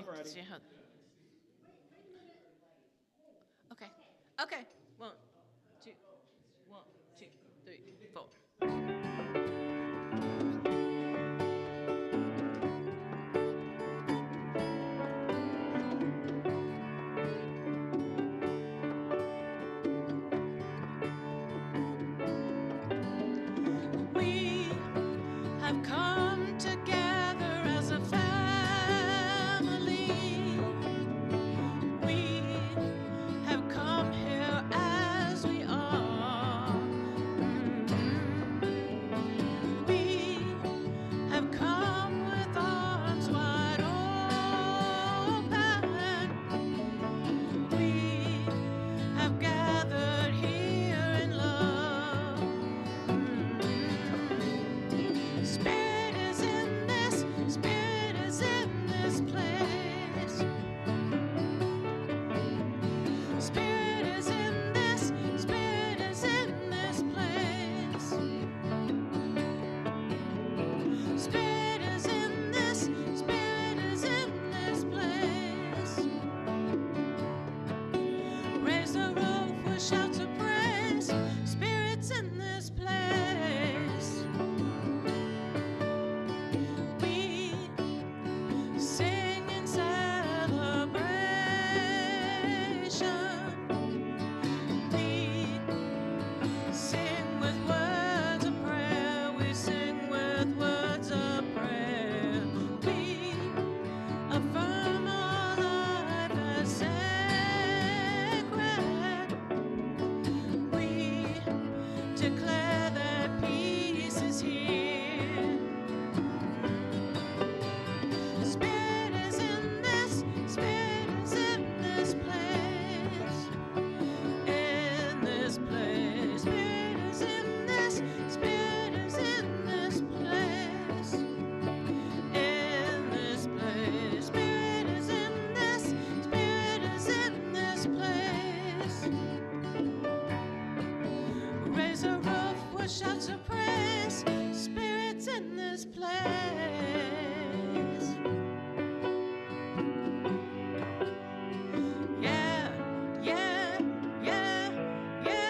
me see how. Okay. Okay. 1, 2, 1, 2, 3, 4. We have come together as a family. We have come here as we are. We have come with arms wide open. We have gathered here in love. Spirit is in this, Spirit is in this place. Spirit is in this, Spirit is in this place. Spirit is in this, Spirit is in this place. Raise the roof with shouts of praise. Spirit's in this place. We sing in celebration. We sing with words of prayer. We sing with words of prayer. We affirm our life as sacred. We declare that peace is here. Spirit is in this, Spirit is in this place. In this place, Spirit is in this, Spirit is in this place. In this place, Spirit is in this, Spirit is in this place. Raise a roof with shouts of praise. Spirit's in this place. Yeah, yeah, yeah, yeah.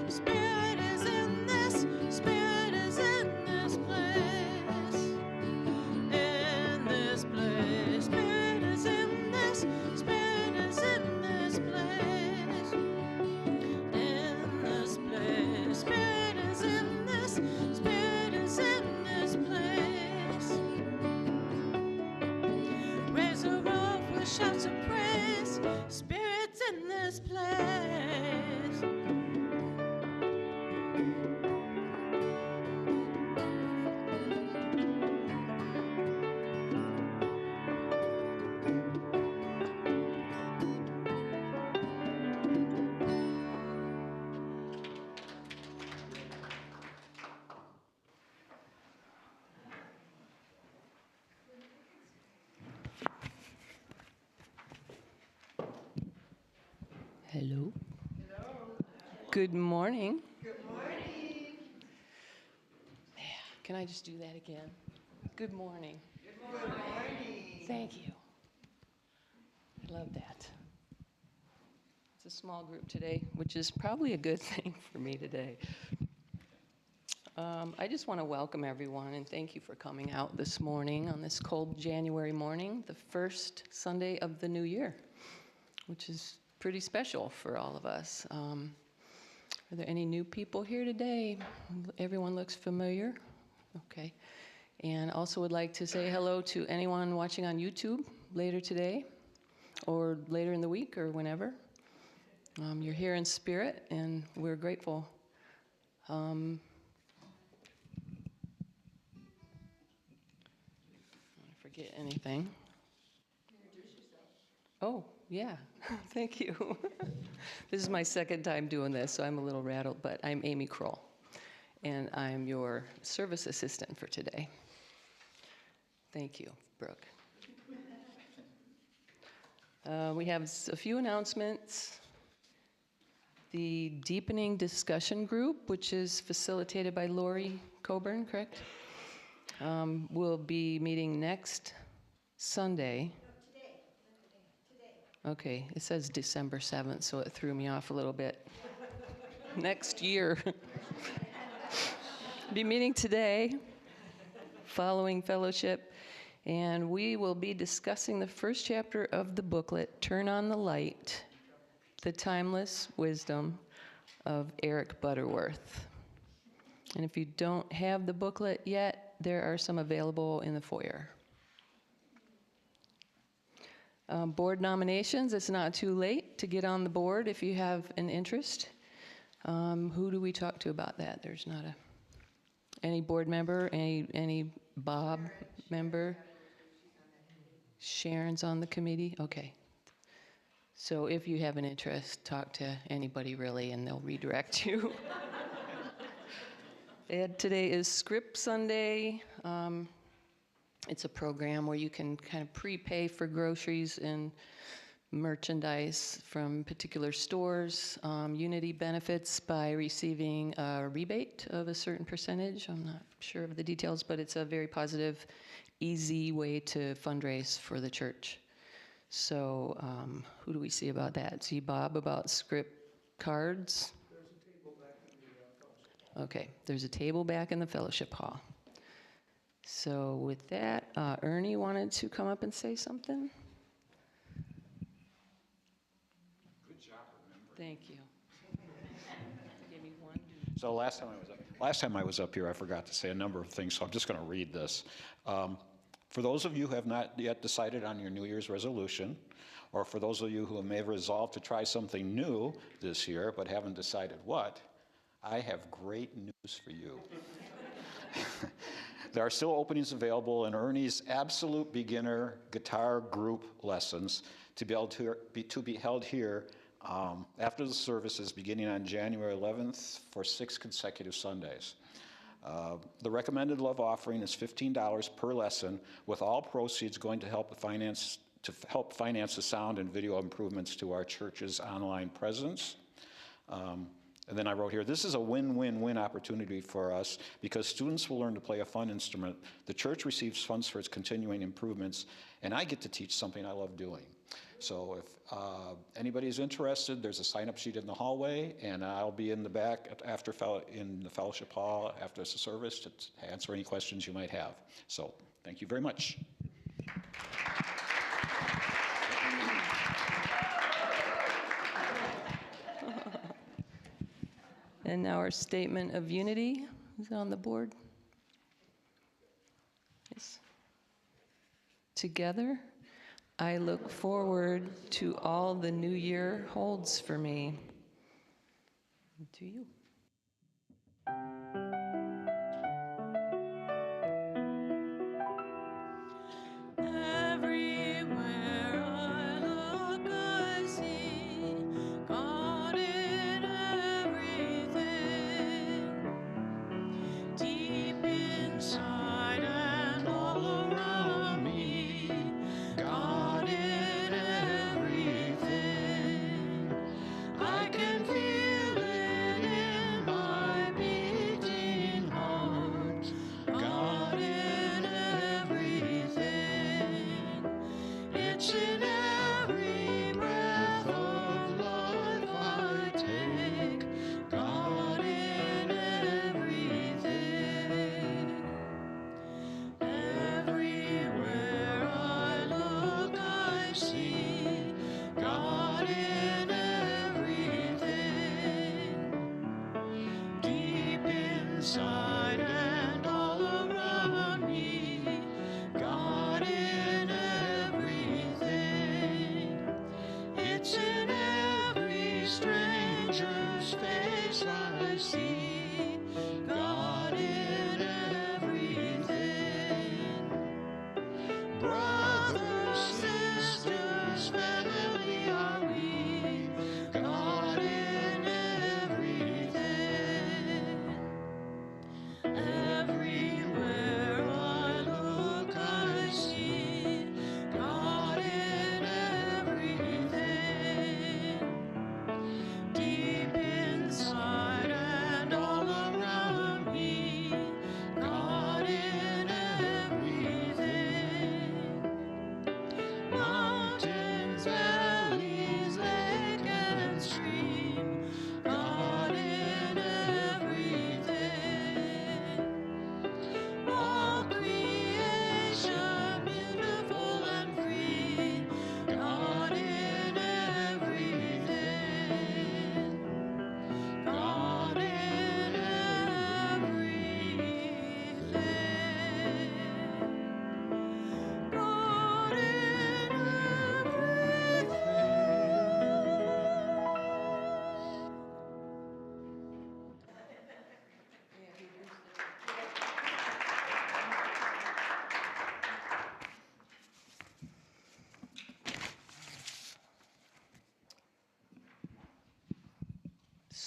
Spirit is in this, Spirit is in this place. In this place, Spirit is in this, Spirit is in this place. In this place, Spirit is in this, Spirit is in this place. Raise a roof with shouts of praise. Spirit's in this place. Hello. Good morning. Good morning. Can I just do that again? Good morning. Good morning. Thank you. I love that. It's a small group today, which is probably a good thing for me today. I just want to welcome everyone and thank you for coming out this morning on this cold January morning, the first Sunday of the new year, which is pretty special for all of us. Are there any new people here today? Everyone looks familiar? Okay. And also would like to say hello to anyone watching on YouTube later today or later in the week or whenever. You're here in spirit, and we're grateful. I forget anything. Introduce yourself. Oh, yeah. Thank you. This is my second time doing this, so I'm a little rattled, but I'm Amy Kroll, and I'm your service assistant for today. Thank you, Brooke. We have a few announcements. The Deepening Discussion Group, which is facilitated by Lori Coburn, correct? Will be meeting next Sunday. Okay, it says December 7th, so it threw me off a little bit. Next year. Be meeting today, following fellowship, and we will be discussing the first chapter of the booklet, Turn on the Light, The Timeless Wisdom of Eric Butterworth. And if you don't have the booklet yet, there are some available in the foyer. Board nominations, it's not too late to get on the board if you have an interest. Who do we talk to about that? There's not any board member, any Bob member? Sharon's on the committee? Okay. So if you have an interest, talk to anybody really, and they'll redirect you. And today is Script Sunday. It's a program where you can kind of prepay for groceries and merchandise from particular stores. Unity benefits by receiving a rebate of a certain percentage. I'm not sure of the details, but it's a very positive, easy way to fundraise for the church. So who do we see about that? See Bob about script cards? There's a table back in the fellowship. Okay, there's a table back in the fellowship hall. So with that, Ernie wanted to come up and say something. Good job remembering. Thank you. Give me one. So last time I was up here, I forgot to say a number of things, so I'm just going to read this. For those of you who have not yet decided on your New Year's resolution, or for those of you who may have resolved to try something new this year but haven't decided what, I have great news for you. There are still openings available in Ernie's Absolute Beginner Guitar Group lessons to be held here after the services beginning on January 11th for 6 consecutive Sundays. The recommended love offering is $15 per lesson, with all proceeds going to help finance the sound and video improvements to our church's online presence. And then I wrote here, this is a win-win-win opportunity for us because students will learn to play a fun instrument, the church receives funds for its continuing improvements, and I get to teach something I love doing. So if anybody's interested, there's a sign-up sheet in the hallway, and I'll be in the back in the fellowship hall after the service to answer any questions you might have. So thank you very much. And now our statement of unity is on the board. Yes. Together, I look forward to all the new year holds for me. To you. Everywhere I look, I see God in everything. Deep inside and all around me, God in everything. I can feel it in my beating heart. God in everything. It's in every breath of life I take. God in everything. Everywhere I look, I see God in everything. Deep inside and all around me, God in everything. It's in every stranger's face I see God in everything. Brothers, sisters, family are we, God in everything. Everywhere I look, I see God in everything.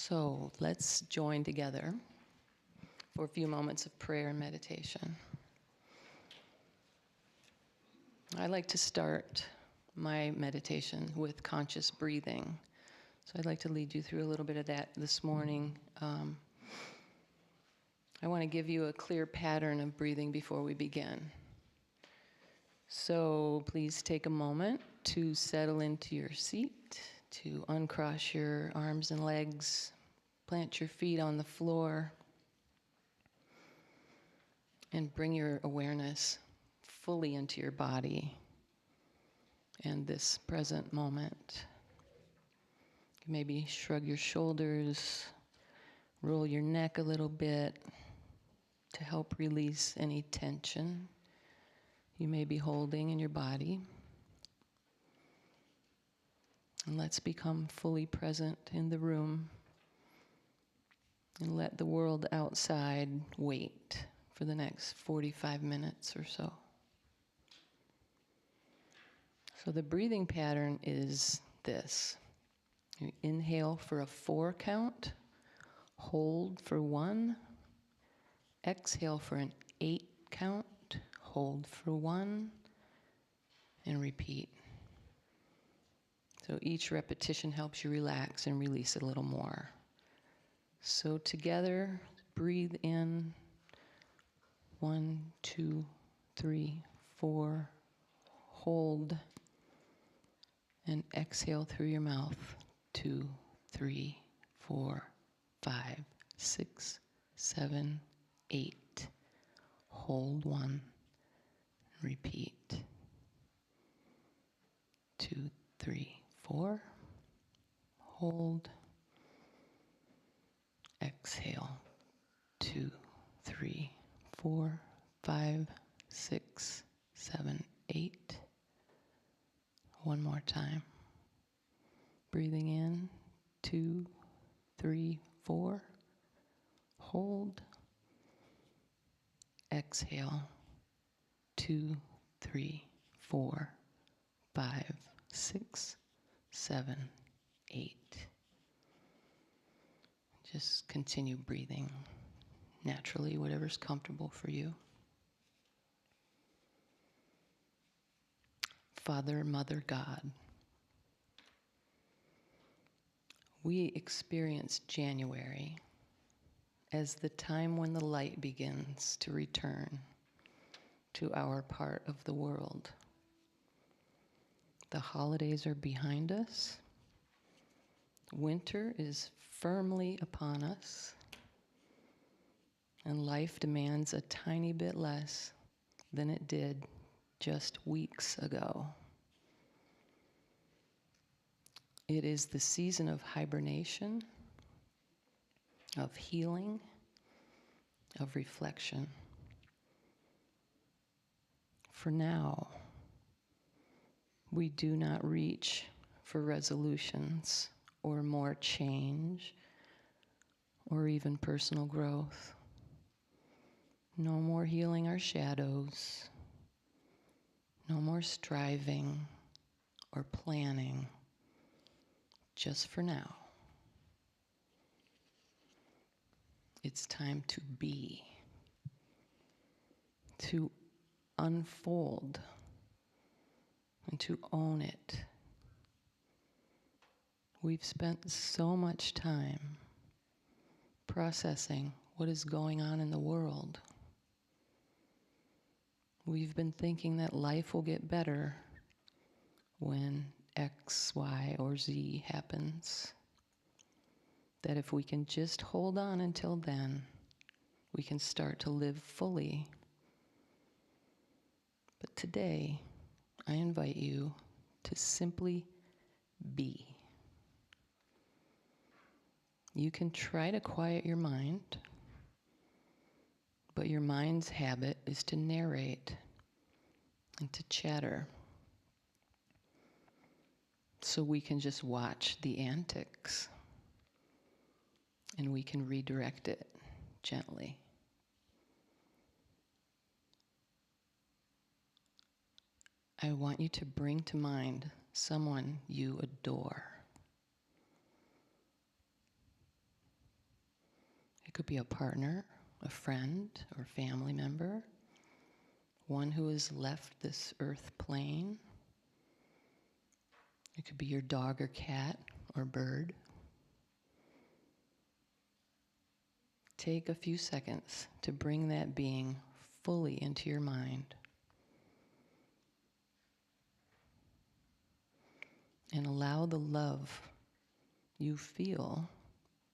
So let's join together for a few moments of prayer and meditation. I like to start my meditation with conscious breathing. So I'd like to lead you through a little bit of that this morning. I want to give you a clear pattern of breathing before we begin. So please take a moment to settle into your seat, to uncross your arms and legs, plant your feet on the floor, and bring your awareness fully into your body and this present moment. Maybe shrug your shoulders, roll your neck a little bit to help release any tension you may be holding in your body. And let's become fully present in the room and let the world outside wait for the next 45 minutes or so. So the breathing pattern is this. You inhale for a 4 count, hold for 1, exhale for an 8 count, hold for 1, and repeat. So each repetition helps you relax and release a little more. So together, breathe in 1, 2, 3, 4, hold, and exhale through your mouth 2, 3, 4, 5, 6, 7, 8. Hold 1, repeat. 2, 3, 4. Hold. Exhale. 2, 3, 4, 5, 6, 7, 8. One more time. Breathing in. 2, 3, 4. Hold. Exhale. 2, 3, 4, 5, 6, 7, 8. Just continue breathing naturally, whatever's comfortable for you. Father, Mother, God, we experience January as the time when the light begins to return to our part of the world. The holidays are behind us. Winter is firmly upon us. And life demands a tiny bit less than it did just weeks ago. It is the season of hibernation, of healing, of reflection. For now, we do not reach for resolutions or more change or even personal growth. No more healing our shadows. No more striving or planning, just for now. It's time to be, to unfold, and to own it. We've spent so much time processing what is going on in the world. We've been thinking that life will get better when X, Y, or Z happens. That if we can just hold on until then, we can start to live fully. But today, I invite you to simply be. You can try to quiet your mind, but your mind's habit is to narrate and to chatter. So we can just watch the antics and we can redirect it gently. I want you to bring to mind someone you adore. It could be a partner, a friend, or family member, one who has left this earth plane. It could be your dog or cat or bird. Take a few seconds to bring that being fully into your mind. And allow the love you feel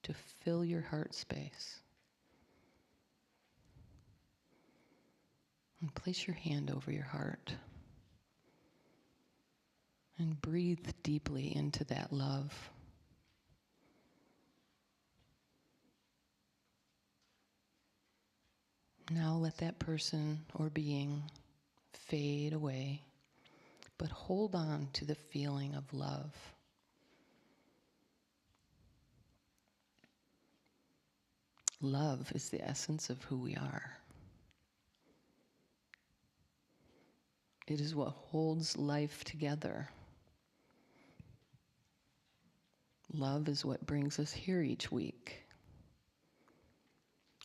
to fill your heart space. And place your hand over your heart. And breathe deeply into that love. Now let that person or being fade away, but hold on to the feeling of love. Love is the essence of who we are. It is what holds life together. Love is what brings us here each week.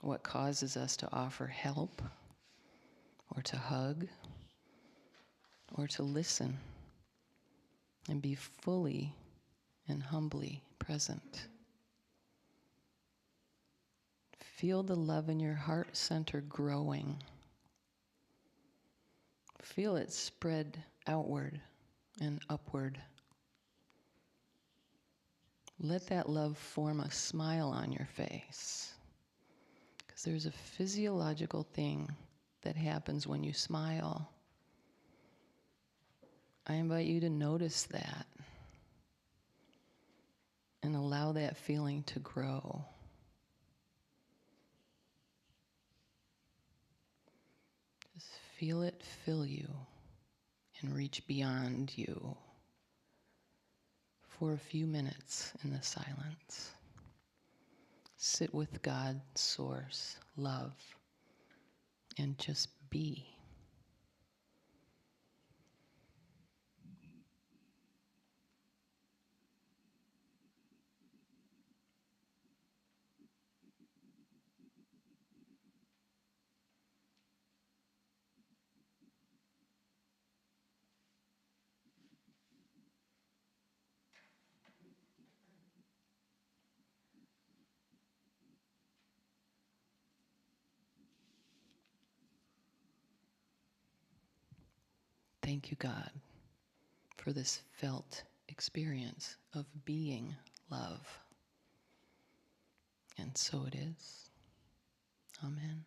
What causes us to offer help, or to hug, or to listen, and be fully and humbly present. Feel the love in your heart center growing. Feel it spread outward and upward. Let that love form a smile on your face. Because there's a physiological thing that happens when you smile. I invite you to notice that and allow that feeling to grow. Just feel it fill you and reach beyond you for a few minutes in the silence. Sit with God, source, love, and just be. Thank you, God, for this felt experience of being love. And so it is. Amen.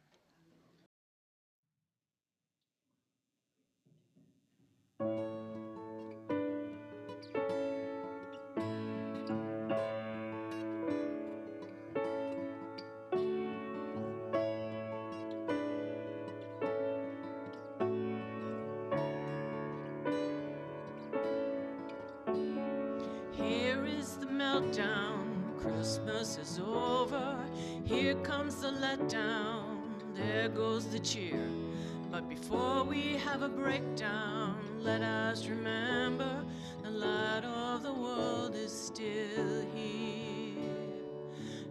Here is the meltdown, Christmas is over. Here comes the letdown, there goes the cheer. But before we have a breakdown, let us remember the light of the world is still here.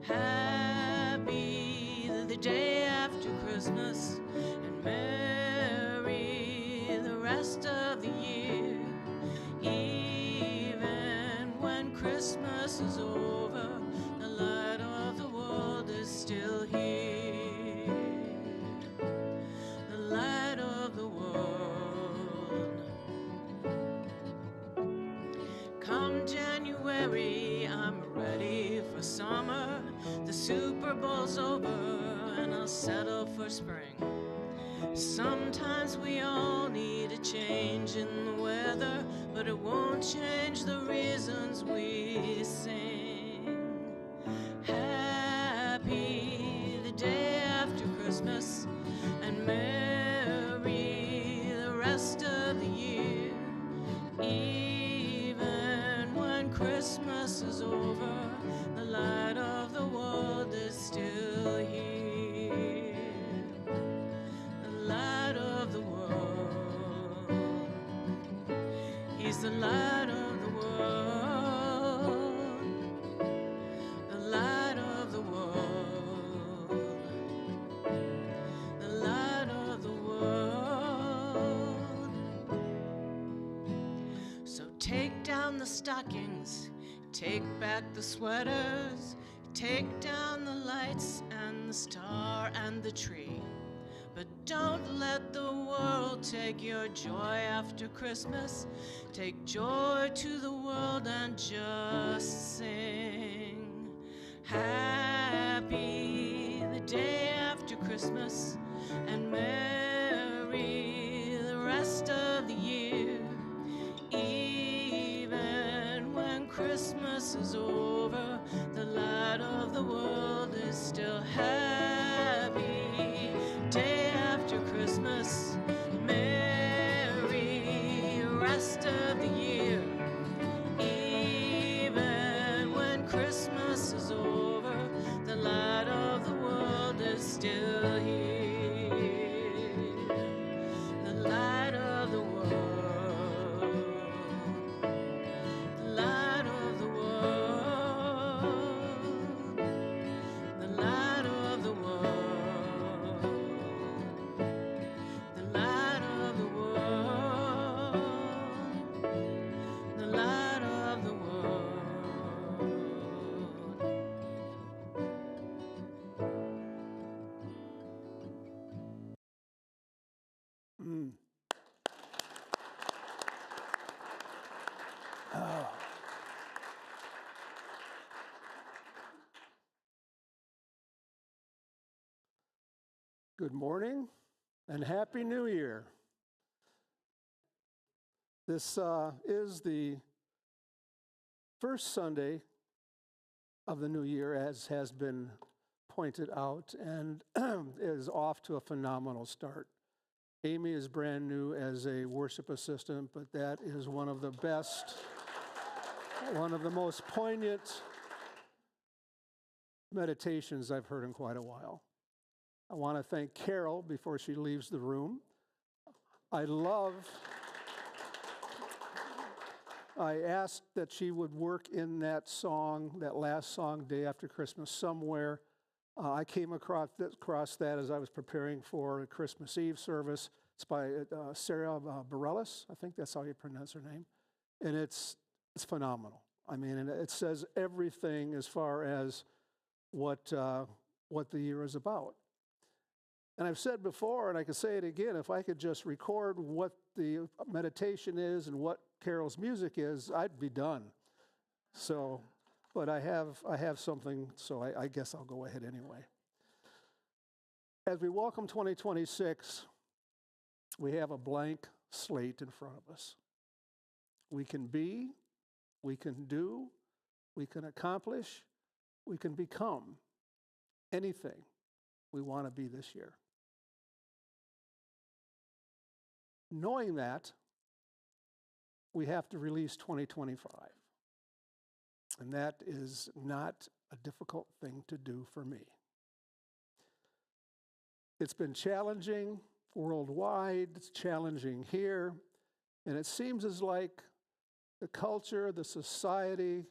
Happy the day after Christmas, and merry the rest of the year. Even when Christmas is over, the light of the world is still here. The light of the world. Come January, I'm ready for summer. The Super Bowl's over, and I'll settle for spring. Sometimes we all need a change in the weather, but it won't change the reasons we sing. Happy the day after Christmas, and merry the rest of the year. Even when Christmas is over, the light of the world is still here. Light of the world. He's the light of the world. The light of the world. down the stockings, take back the sweaters, take down the lights and the star and the tree. But don't let the world take your joy after Christmas. Take joy to the world and just sing. Happy the day after Christmas, and merry the rest of the year. Even when Christmas is over, the light of the world is still happy. Day after Christmas, merry rest of the year. Even when Christmas is over, the light of the world is still here. The light of the world, the light of the world, the light of the world, the light of the world, the light of the world. Mm. Oh. Good morning and Happy New Year. This is the first Sunday of the new year, as has been pointed out, and is off to a phenomenal start. Amy is brand new as a worship assistant, but that is one of the best, one of the most poignant meditations I've heard in quite a while. I want to thank Carol before she leaves the room. I asked that she would work in that song, that last song, Day After Christmas, somewhere. I came across that as I was preparing for a Christmas Eve service. It's by Sarah Bareilles. I think that's how you pronounce her name. And it's phenomenal. I mean, and it says everything as far as what the year is about. And I've said before, and I can say it again, if I could just record what the meditation is and what Carol's music is, I'd be done. So, but I have something, so I guess I'll go ahead anyway. As we welcome 2026, we have a blank slate in front of us. We can be, we can do, we can accomplish, we can become anything we want to be this year. Knowing that, we have to release 2025. And that is not a difficult thing to do for me. It's been challenging worldwide, it's challenging here, and it seems as like the culture, the society,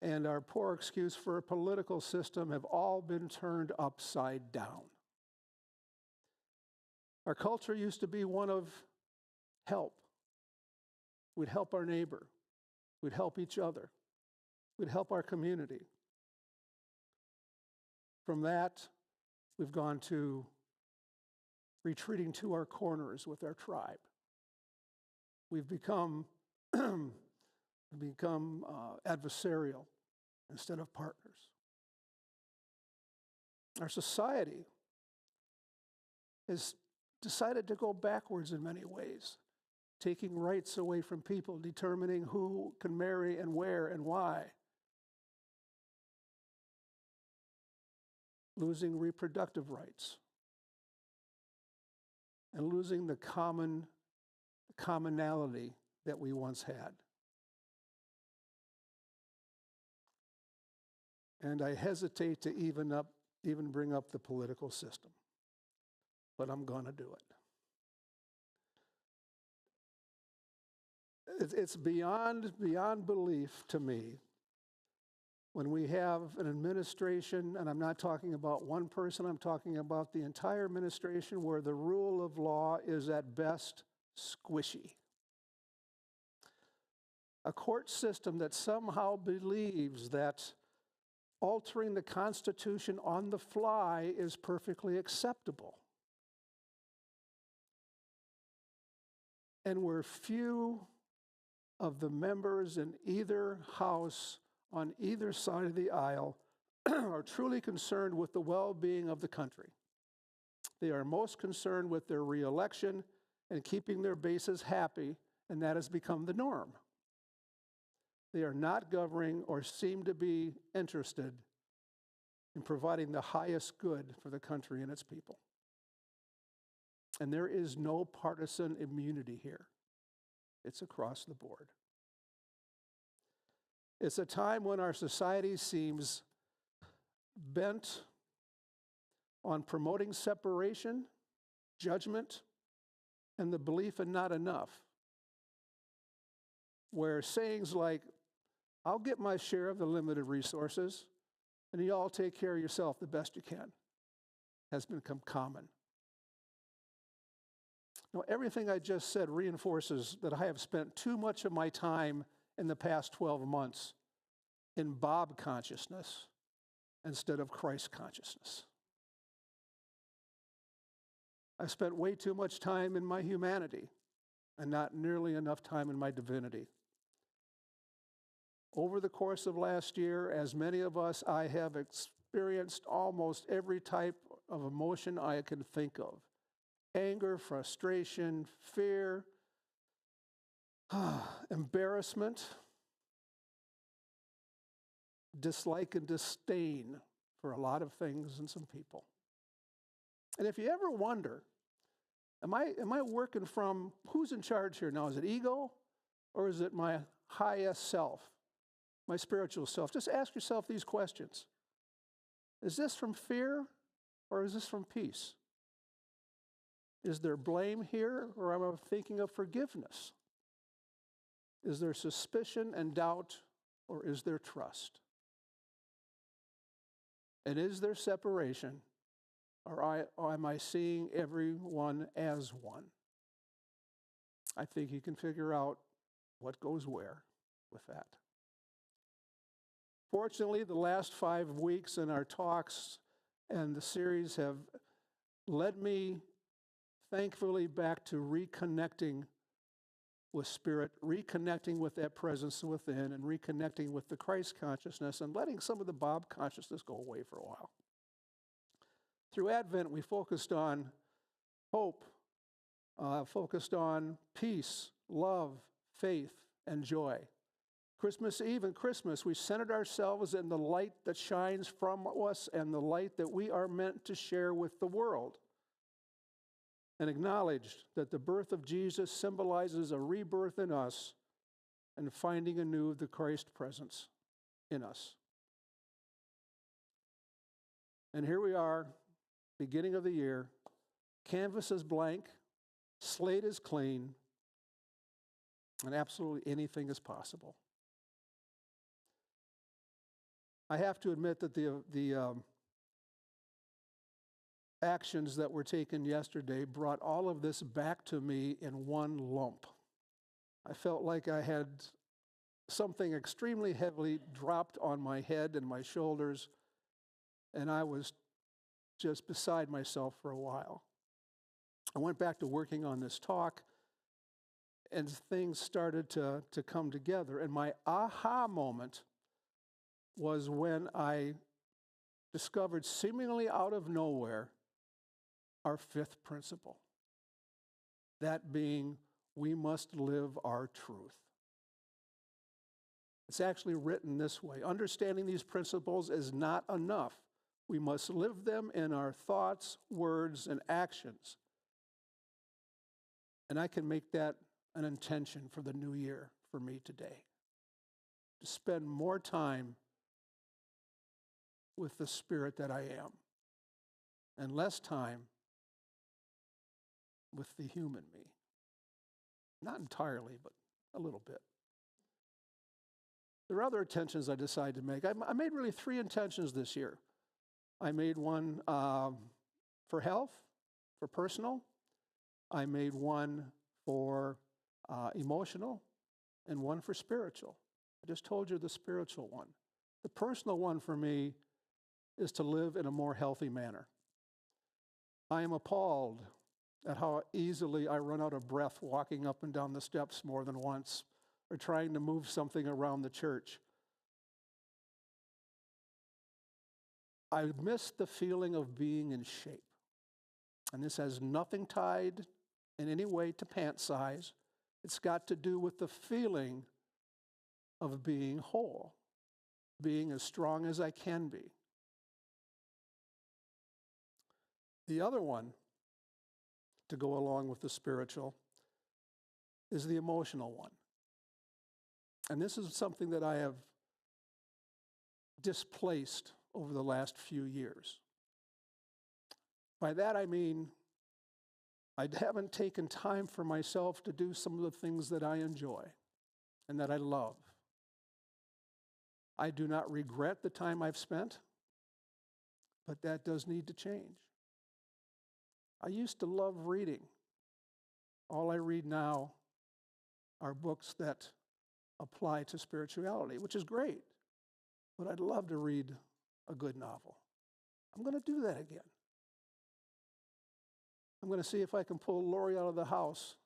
and our poor excuse for a political system have all been turned upside down. Our culture used to be one of help. We'd help our neighbor. We'd help each other. We'd help our community. From that, we've gone to retreating to our corners with our tribe. We've become adversarial instead of partners. Our society has decided to go backwards in many ways, taking rights away from people, determining who can marry and where and why, losing reproductive rights, and losing the commonality that we once had. And I hesitate to even bring up the political system, but I'm going to do it. It's beyond belief to me when we have an administration, and I'm not talking about one person, I'm talking about the entire administration, where the rule of law is at best squishy. a court system that somehow believes that altering the Constitution on the fly is perfectly acceptable. And where few of the members in either house on either side of the aisle are truly concerned with the well-being of the country. They are most concerned with their reelection and keeping their bases happy, and that has become the norm. They are not governing or seem to be interested in providing the highest good for the country and its people. And there is no partisan immunity here. It's across the board. It's a time when our society seems bent on promoting separation, judgment, and the belief in not enough, where sayings like, I'll get my share of the limited resources, and you all take care of yourself the best you can, has become common. Now, everything I just said reinforces that I have spent too much of my time in the past 12 months in Bob consciousness instead of Christ consciousness. I spent way too much time in my humanity and not nearly enough time in my divinity. Over the course of last year, as many of us, I have experienced almost every type of emotion I can think of. Anger, frustration, fear, embarrassment, dislike and disdain for a lot of things and some people. And if you ever wonder, am I working from, who's in charge here now? Is it ego or is it my highest self, my spiritual self? Just ask yourself these questions. Is this from fear or is this from peace? Is there blame here, or am I thinking of forgiveness? Is there suspicion and doubt, or is there trust? And is there separation, or am I seeing everyone as one? I think you can figure out what goes where with that. Fortunately, the last 5 weeks in our talks and the series have led me thankfully back to reconnecting with Spirit, reconnecting with that presence within, and reconnecting with the Christ consciousness, and letting some of the Bob consciousness go away for a while. Through Advent, we focused on hope, focused on peace, love, faith, and joy. Christmas Eve and Christmas, we centered ourselves in the light that shines from us and the light that we are meant to share with the world, and acknowledged that the birth of Jesus symbolizes a rebirth in us and finding anew the Christ presence in us. And here we are, beginning of the year, canvas is blank, slate is clean, and absolutely anything is possible. I have to admit that the actions that were taken yesterday brought all of this back to me in one lump. I felt like I had something extremely heavily dropped on my head and my shoulders, and I was just beside myself for a while. I went back to working on this talk, and things started to come together. And my aha moment was when I discovered, seemingly out of nowhere, our fifth principle. That being, we must live our truth. It's actually written this way. Understanding these principles is not enough. We must live them in our thoughts, words, and actions. And I can make that an intention for the new year for me today. To spend more time with the Spirit that I am, and less time with the human me. Not entirely, but a little bit. There are other intentions I decided to make. I made really 3 intentions this year. I made one for health, for personal. I made one for emotional. and one for spiritual. I just told you the spiritual one. The personal one for me is to live in a more healthy manner. I am appalled at how easily I run out of breath walking up and down the steps more than once, or trying to move something around the church. I miss the feeling of being in shape. And this has nothing tied in any way to pant size. It's got to do with the feeling of being whole, being as strong as I can be. The other one, to go along with the spiritual, is the emotional one. And this is something that I have displaced over the last few years. By that I mean, I haven't taken time for myself to do some of the things that I enjoy and that I love. I do not regret the time I've spent, but that does need to change. I used to love reading. All I read now are books that apply to spirituality, which is great, but I'd love to read a good novel. I'm going to do that again. I'm going to see if I can pull Lori out of the house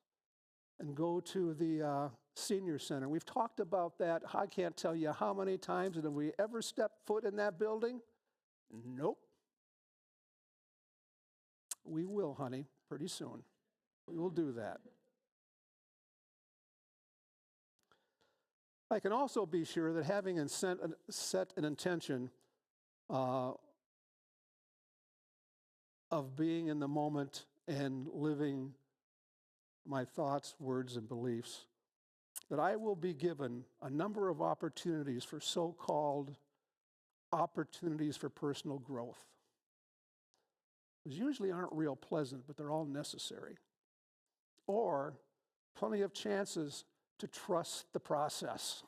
and go to the senior center. We've talked about that. I can't tell you how many times, and have we ever stepped foot in that building? Nope. We will, honey, pretty soon. We will do that. I can also be sure that having set an intention of being in the moment and living my thoughts, words, and beliefs, that I will be given a number of opportunities for so-called opportunities for personal growth. Those usually aren't real pleasant, but they're all necessary. Or plenty of chances to trust the process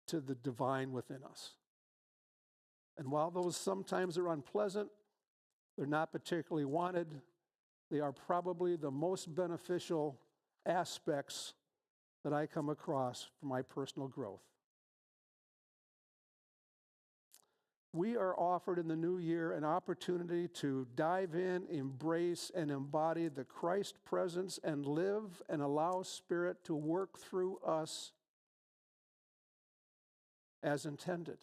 to the divine within us. And while those sometimes are unpleasant, they're not particularly wanted, they are probably the most beneficial aspects that I come across for my personal growth. We are offered in the new year an opportunity to dive in, embrace, and embody the Christ presence and live and allow Spirit to work through us as intended.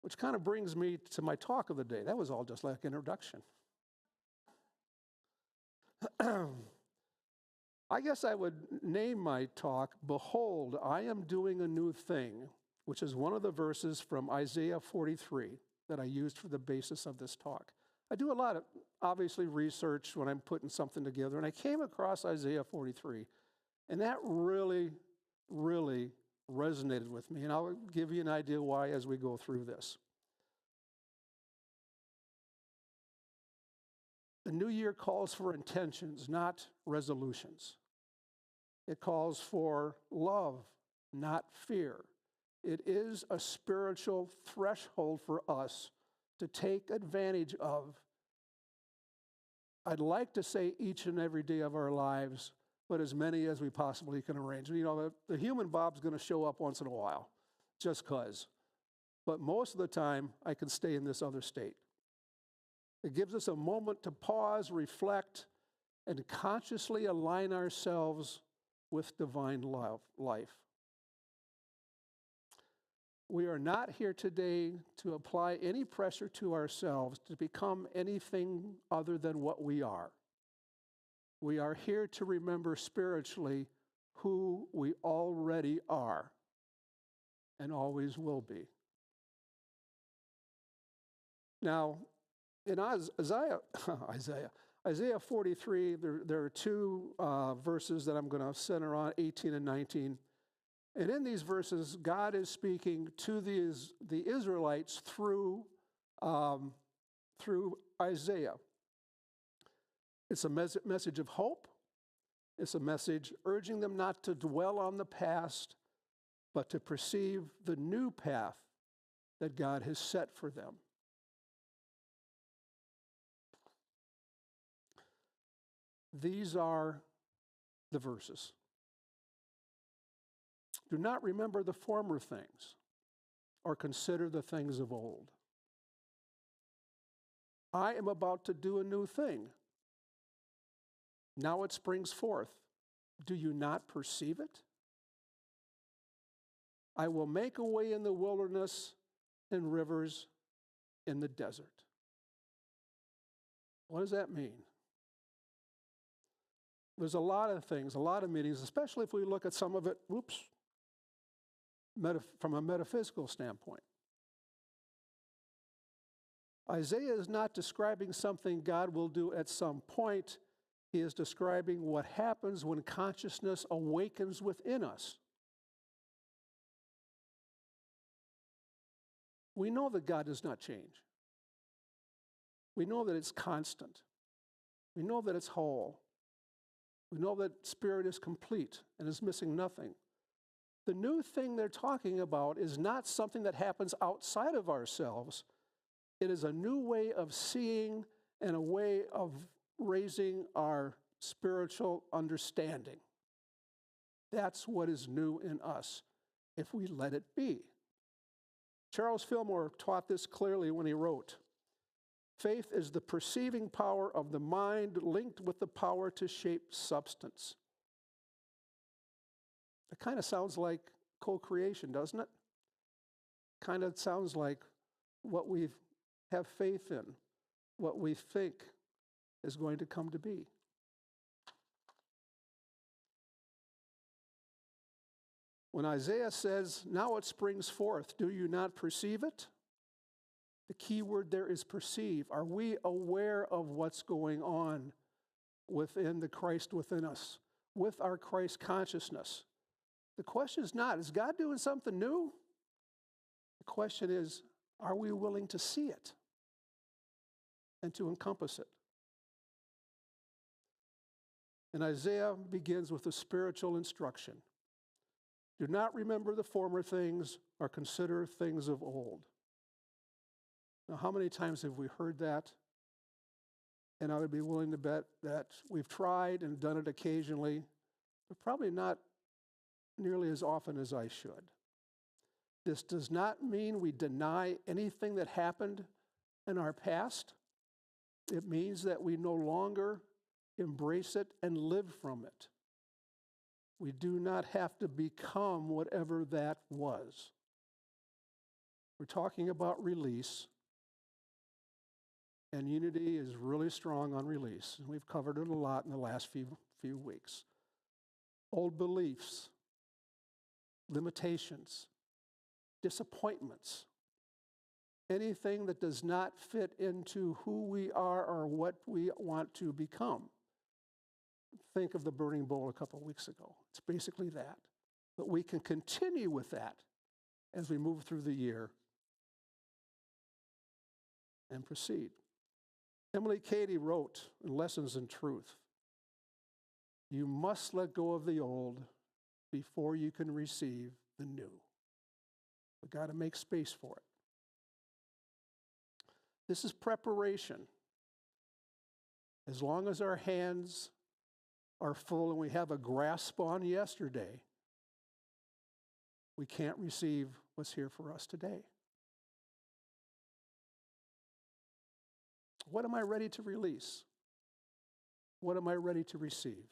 Which kind of brings me to my talk of the day. That was all just like introduction. I guess I would name my talk, Behold, I am doing a new thing, which is one of the verses from Isaiah 43 that I used for the basis of this talk. I do a lot of, obviously, research when I'm putting something together, and I came across Isaiah 43, and that really, really resonated with me, and I'll give you an idea why as we go through this. The new year calls for intentions, not resolutions. It calls for love, not fear. It is a spiritual threshold for us to take advantage of. I'd like to say each and every day of our lives, but as many as we possibly can arrange. You know, the human Bob's going to show up once in a while, just because. But most of the time, I can stay in this other state. It gives us a moment to pause, reflect, and consciously align ourselves with divine life. We are not here today to apply any pressure to ourselves to become anything other than what we are. We are here to remember spiritually who we already are and always will be. Now, in Isaiah 43, there are two verses that I'm going to center on, 18 and 19. And in these verses, God is speaking to the Israelites through Isaiah. It's a message of hope. It's a message urging them not to dwell on the past, but to perceive the new path that God has set for them. These are the verses. Do not remember the former things or consider the things of old. I am about to do a new thing. Now it springs forth. Do you not perceive it? I will make a way in the wilderness and rivers in the desert. What does that mean? There's a lot of things, a lot of meanings, especially if we look at some of it, from a metaphysical standpoint. Isaiah is not describing something God will do at some point. He is describing what happens when consciousness awakens within us. We know that God does not change. We know that it's constant. We know that it's whole. We know that spirit is complete and is missing nothing. The new thing they're talking about is not something that happens outside of ourselves. It is a new way of seeing and a way of raising our spiritual understanding. That's what is new in us, if we let it be. Charles Fillmore taught this clearly when he wrote, "Faith is the perceiving power of the mind linked with the power to shape substance." It kind of sounds like co-creation, doesn't it? Kind of sounds like what we have faith in, what we think is going to come to be. When Isaiah says, now it springs forth, do you not perceive it? The key word there is perceive. Are we aware of what's going on within the Christ within us, with our Christ consciousness? The question is not, is God doing something new? The question is, are we willing to see it and to encompass it? And Isaiah begins with a spiritual instruction. Do not remember the former things or consider things of old. Now, how many times have we heard that? And I would be willing to bet that we've tried and done it occasionally, but probably not nearly as often as I should. This does not mean we deny anything that happened in our past. It means that we no longer embrace it and live from it. We do not have to become whatever that was. We're talking about release, and unity is really strong on release. And we've covered it a lot in the last few weeks. Old beliefs, limitations, disappointments, anything that does not fit into who we are or what we want to become. Think of the burning bowl a couple of weeks ago. It's basically that. But we can continue with that as we move through the year and proceed. Emily Cady wrote in Lessons in Truth, you must let go of the old before you can receive the new. We've got to make space for it. This is preparation. As long as our hands are full and we have a grasp on yesterday, we can't receive what's here for us today. What am I ready to release? What am I ready to receive?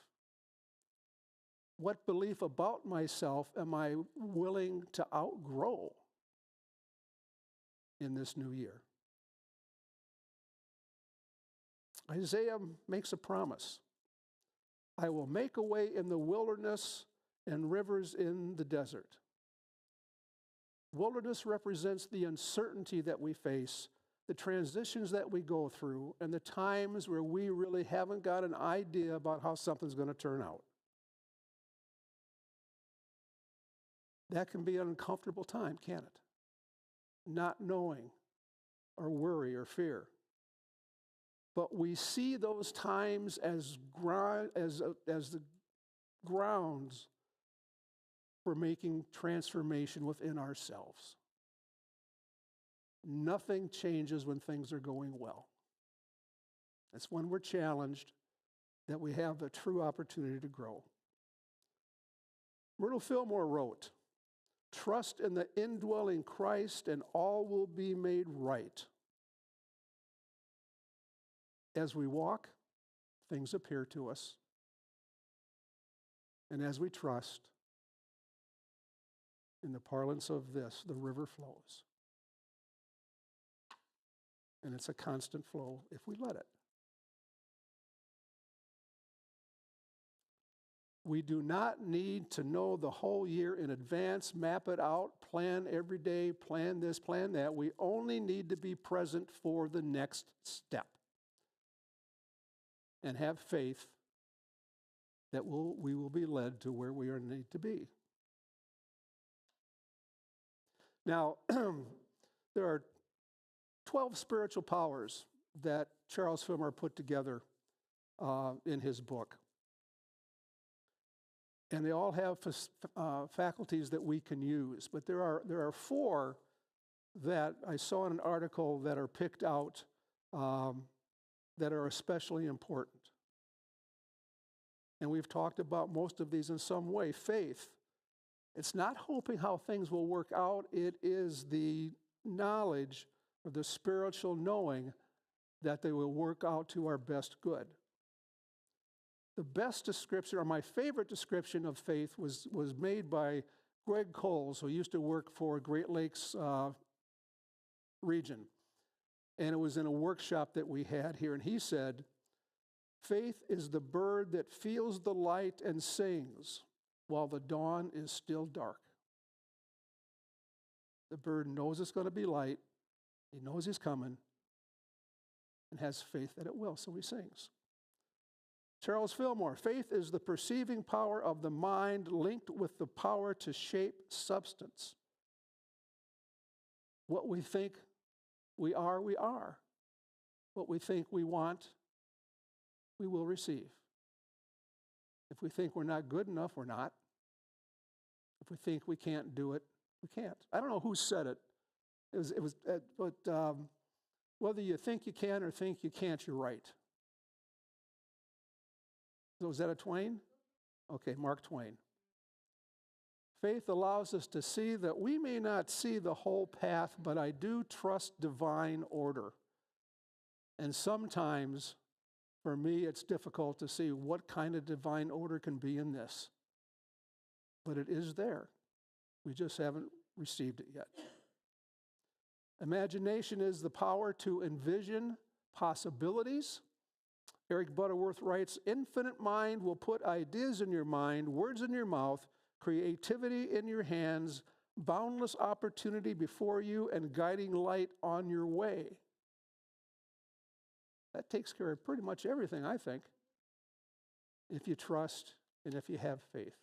What belief about myself am I willing to outgrow in this new year? Isaiah makes a promise. I will make a way in the wilderness and rivers in the desert. Wilderness represents the uncertainty that we face, the transitions that we go through, and the times where we really haven't got an idea about how something's going to turn out. That can be an uncomfortable time, can't it? Not knowing, or worry, or fear. But we see those times as the grounds for making transformation within ourselves. Nothing changes when things are going well. It's when we're challenged that we have a true opportunity to grow. Myrtle Fillmore wrote, "Trust in the indwelling Christ and all will be made right. As we walk, things appear to us. And as we trust, in the parlance of this, the river flows. And it's a constant flow if we let it. We do not need to know the whole year in advance, map it out, plan every day, plan this, plan that. We only need to be present for the next step and have faith that we will be led to where we are need to be. Now, there are 12 spiritual powers that Charles Fillmore put together in his book. And they all have faculties that we can use. But there are 4 that I saw in an article that are picked out that are especially important. And we've talked about most of these in some way. Faith. It's not hoping how things will work out. It is the knowledge or the spiritual knowing that they will work out to our best good. The best description, or my favorite description of faith, was made by Greg Coles, who used to work for Great Lakes region. And it was in a workshop that we had here. And he said, faith is the bird that feels the light and sings while the dawn is still dark. The bird knows it's going to be light. He knows he's coming and has faith that it will, so he sings. Charles Fillmore, faith is the perceiving power of the mind linked with the power to shape substance. What we think we are, we are. What we think we want, we will receive. If we think we're not good enough, we're not. If we think we can't do it, we can't. I don't know who said it. But whether you think you can or think you can't, you're right. So was that a Twain? Okay, Mark Twain. Faith allows us to see that we may not see the whole path, but I do trust divine order. And sometimes, for me, it's difficult to see what kind of divine order can be in this. But it is there. We just haven't received it yet. Imagination is the power to envision possibilities. Eric Butterworth writes, infinite mind will put ideas in your mind, words in your mouth, creativity in your hands, boundless opportunity before you, and guiding light on your way. That takes care of pretty much everything, I think, if you trust and if you have faith.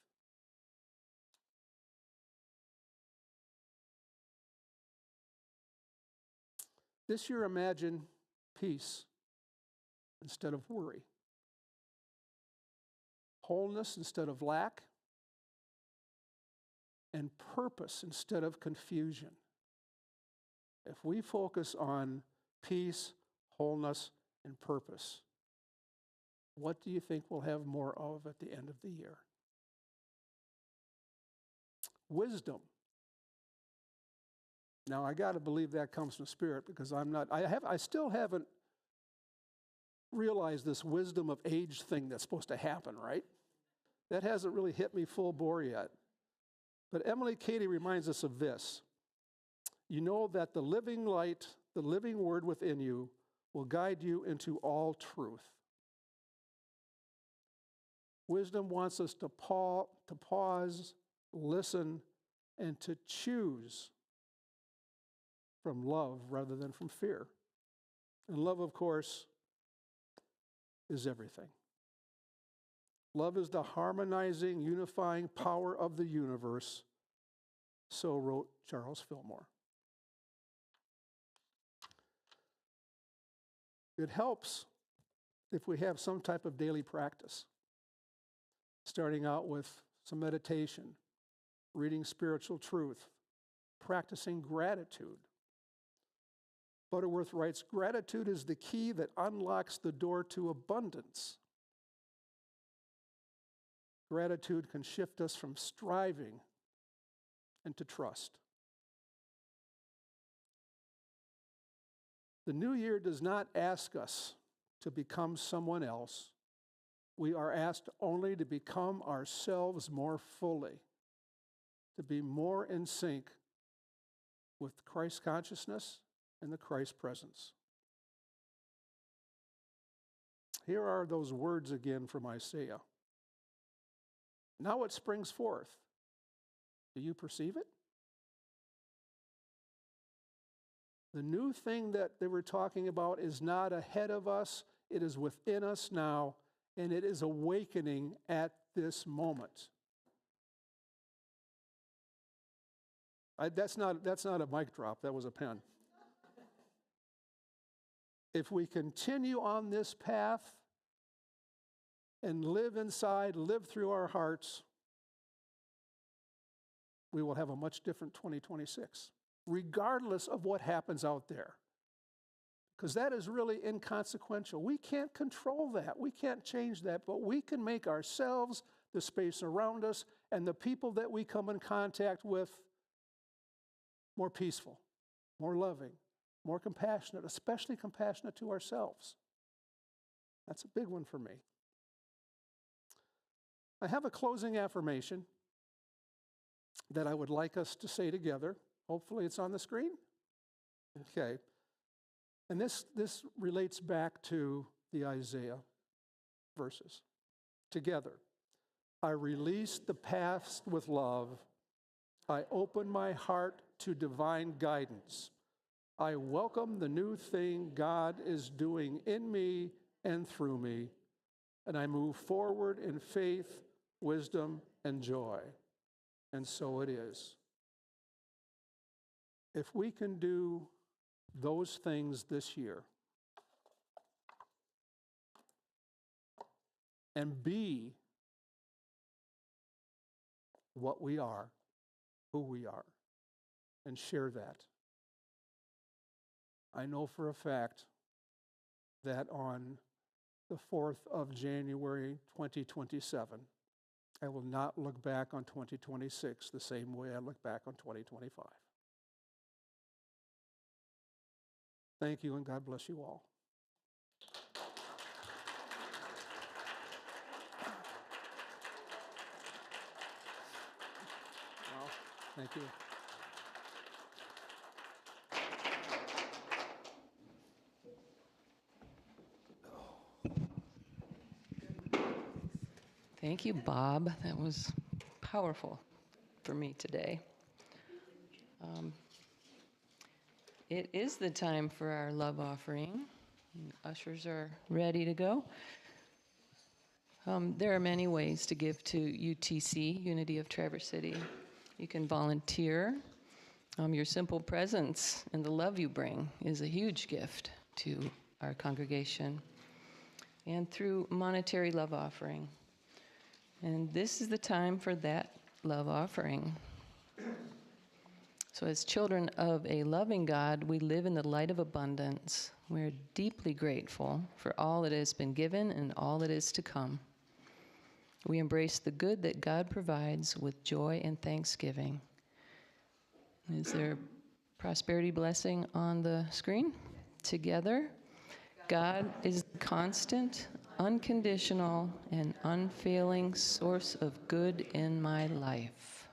This year, imagine peace instead of worry, wholeness instead of lack, and purpose instead of confusion. If we focus on peace, wholeness, and purpose, what do you think we'll have more of at the end of the year? Wisdom. Now, I got to believe that comes from Spirit because I still haven't realized this wisdom of age thing that's supposed to happen, right? That hasn't really hit me full bore yet. But Emily Cady reminds us of this. You know that the living light, the living word within you, will guide you into all truth. Wisdom wants us to pause, listen, and to choose from love rather than from fear. And love, of course, is everything. Love is the harmonizing, unifying power of the universe. So wrote Charles Fillmore. It helps if we have some type of daily practice, starting out with some meditation, reading spiritual truth, practicing gratitude. Butterworth writes, gratitude is the key that unlocks the door to abundance. Gratitude can shift us from striving into trust. The new year does not ask us to become someone else. We are asked only to become ourselves more fully, to be more in sync with Christ consciousness and the Christ presence. Here are those words again from Isaiah. Now it springs forth. Do you perceive it? The new thing that they were talking about is not ahead of us, it is within us now, and it is awakening at this moment. That's not a mic drop, that was a pen. If we continue on this path and live inside, live through our hearts, we will have a much different 2026, regardless of what happens out there. Because that is really inconsequential. We can't control that. We can't change that, but we can make ourselves, the space around us, and the people that we come in contact with more peaceful, more loving, more compassionate, especially compassionate to ourselves. That's a big one for me. I have a closing affirmation that I would like us to say together. Hopefully it's on the screen. Okay. And this relates back to the Isaiah verses. Together, I release the past with love. I open my heart to divine guidance. I welcome the new thing God is doing in me and through me, and I move forward in faith, wisdom, and joy. And so it is. If we can do those things this year and be what we are, who we are, and share that, I know for a fact that on the 4th of January 2027, I will not look back on 2026 the same way I look back on 2025. Thank you, and God bless you all. Well, thank you. Thank you, Bob. That was powerful for me today. It is the time for our love offering. Ushers are ready to go. There are many ways to give to UTC, Unity of Traverse City. You can volunteer. Your simple presence and the love you bring is a huge gift to our congregation. And through monetary love offering. And this is the time for that love offering. So as children of a loving God, we live in the light of abundance. We're deeply grateful for all that has been given and all that is to come. We embrace the good that God provides with joy and thanksgiving. Is there prosperity blessing on the screen? Together, God is the constant, unconditional, and unfailing source of good in my life.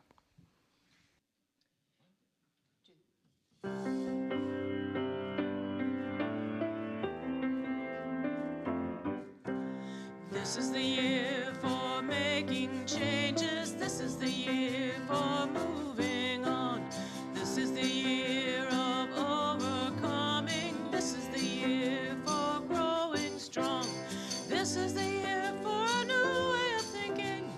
This is the year for making changes. This is the year for moving on. This is the year of overcoming. This is the year for growing strong. This is the year for a new way of thinking.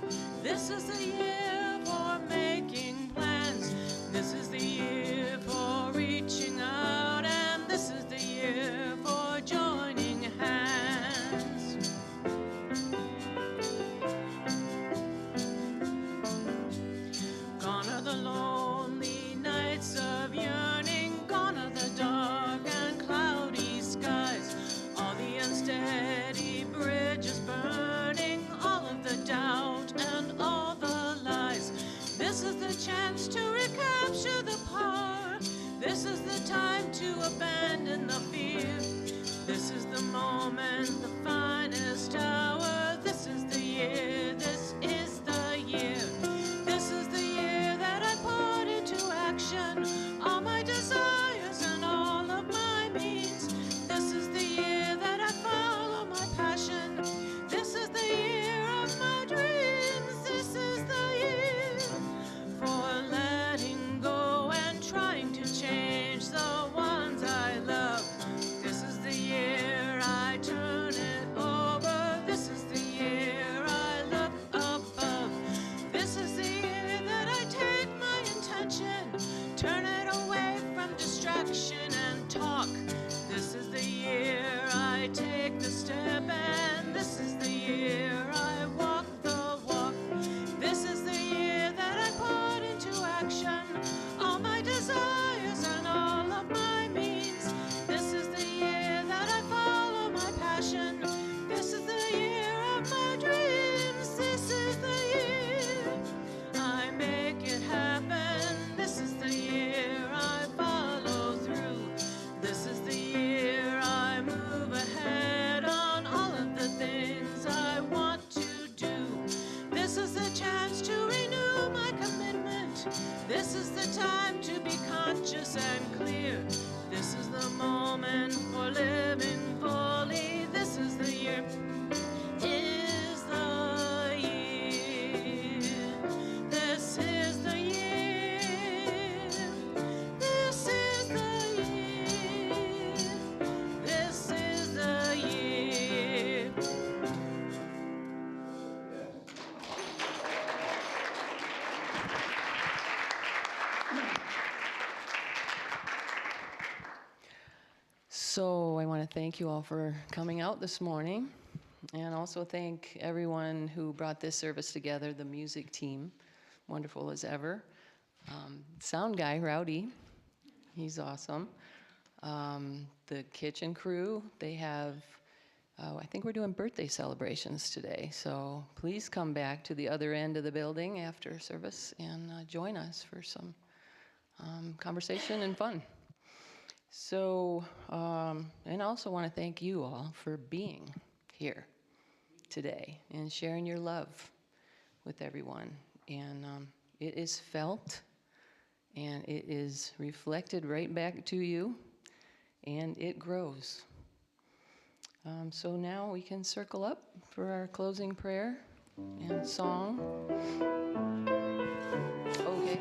This is the year for making plans. This is the year for reaching out. And this is the year for joining hands. Gone are the This is the time to be conscious and clear. This is the moment for living fully. This is the year. Is the year. This is the year. This is the year. This is the year. So I want to thank you all for coming out this morning, and also thank everyone who brought this service together, the music team, wonderful as ever. Sound guy, Rowdy, he's awesome. The kitchen crew, they have, I think we're doing birthday celebrations today, so please come back to the other end of the building after service and join us for some conversation and fun. So, and I also want to thank you all for being here today and sharing your love with everyone. And it is felt, and it is reflected right back to you, and it grows. So now we can circle up for our closing prayer and song. Okay.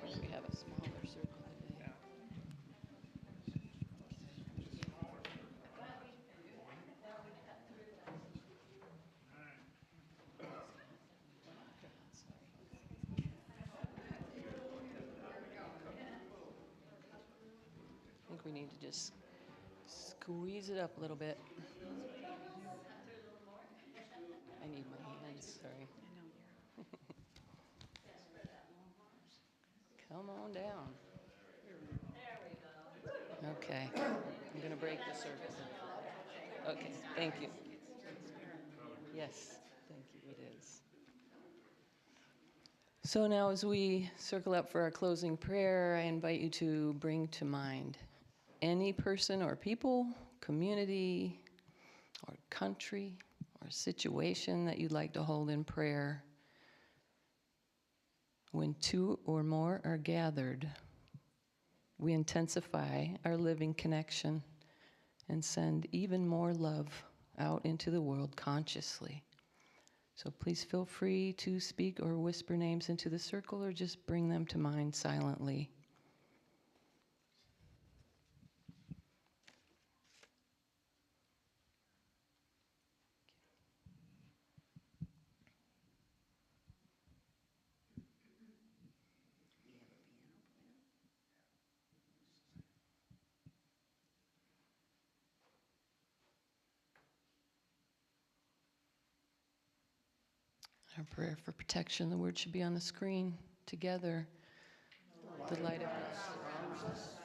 We have a smaller circle today. I think we need to just squeeze it up a little bit. I need my hands, sorry. Come on down. Okay, I'm gonna break the circle. Okay, thank you. Yes, thank you, it is. So now as we circle up for our closing prayer, I invite you to bring to mind any person or people, community, or country, or situation that you'd like to hold in prayer. When two or more are gathered, we intensify our living connection and send even more love out into the world consciously. So please feel free to speak or whisper names into the circle or just bring them to mind silently. Our prayer for protection, the word should be on the screen together. The light of God surrounds us.